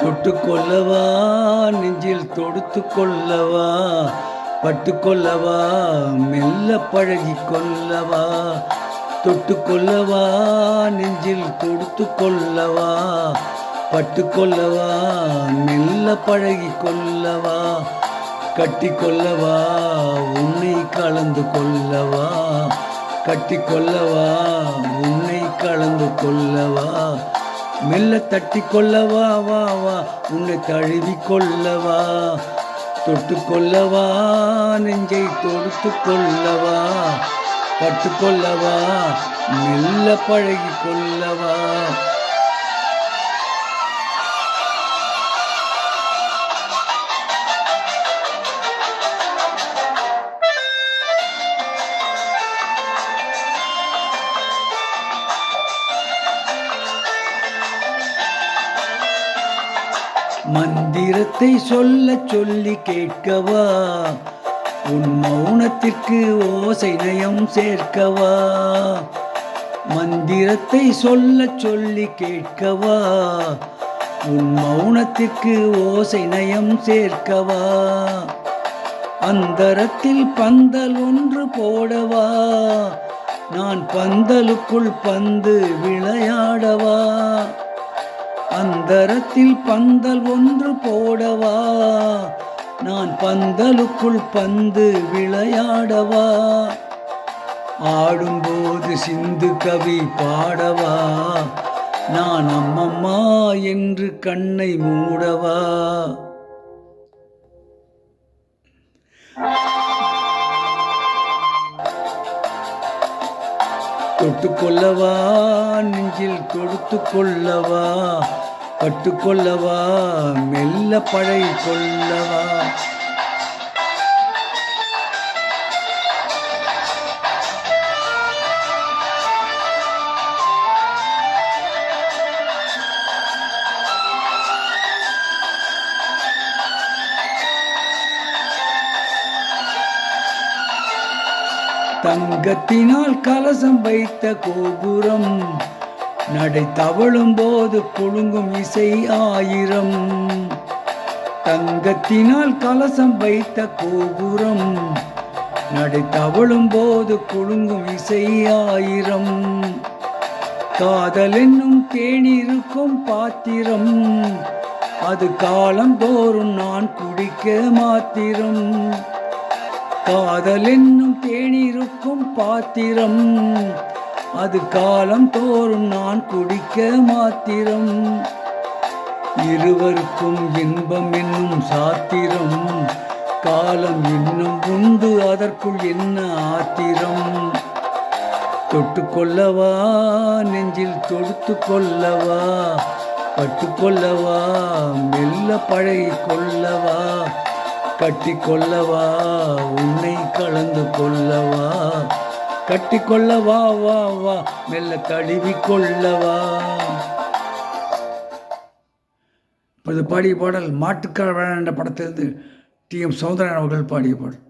தொட்டு கொள்ளவா நெஞ்சில் தொடுத்து கொள்ளவா பட்டு கொள்ளவா மெல்ல பழகி கொள்ளவா தொட்டு கொள்ளவா நெஞ்சில் தொடுத்து கொள்ளவா பட்டு கொள்ளவா மெல்ல பழகி கொள்ளவா கட்டி கொள்ளவா உன்னை கலந்து கொள்ளவா கட்டி கொள்ளவா உன்னை கலந்து கொள்ளவா மெல்ல தட்டி கொள்ளவா வா வா உன்னை தழுவி கொள்ளவா தொட்டு கொள்ளவா நெஞ்சை தொடுத்து கொள்ளவா பட்டு கொள்ளவா மெல்ல பழகி கொள்ளவா மந்திரத்தை சொல்ல சொல்லி கேட்கவா உன் மௌனத்திற்கு ஓசை நயம் சேர்க்கவா மந்திரத்தை சொல்ல சொல்லி கேட்கவா உன் மௌனத்திற்கு ஓசை நயம் சேர்க்கவா அந்தரத்தில் பந்தல் ஒன்று போடவா நான் பந்தலுக்குள் பந்து விளையாடவா அந்தரத்தில் பந்தல் ஒன்று போடவா நான் பந்தலுக்குள் பந்து விளையாடவா ஆடும்போது சிந்து கவி பாடவா நான் அம்மம்மா என்று கண்ணை மூடவா தொட்டு கொள்ளவா நெஞ்சில் தொடுத்து கொள்ளவா பட்டு கொள்ளவா மெல்ல பழகி கொள்ளவா தங்கத்தினால் கலசம் வைத்த கோபுரம் நடை தவழும் போது குலுங்கும் இசை ஆயிரம் தங்கத்தினால் கலசம் வைத்த கோபுரம் நடை தவழும் போது குலுங்கும் இசை ஆயிரம் காதல் என்னும் தேனிருக்கும் பாத்திரம் அது காலம் தோறும் நான் குடிக்க மாத்திரம் காதல் என்னும் தேனிருக்கும் பாத்திரம் அது காலம் தோறும் நான் குடிக்க மாத்திரம் இருவருக்கும் இன்பம் என்னும் சாத்திரம் காலம் இன்னும் உண்டு அதற்குள் என்ன ஆத்திரம் தொட்டு கொள்ளவா நெஞ்சில் தொடுத்து கொள்ளவா பட்டு கொள்ளவா மெல்ல பழகி கொள்ளவா கட்டி கொள்ளவா உன்னை கலந்து கொள்ளவா கட்டி கொள்ளவா வா வா மெல்ல தழுவி கொள்ளவா. இப்போது பாடிய பாடல் மாட்டுக்கார வேளாண் என்ற படத்திலிருந்து டி.எம். சௌந்தரராயன் அவர்கள் பாடிய பாடல்.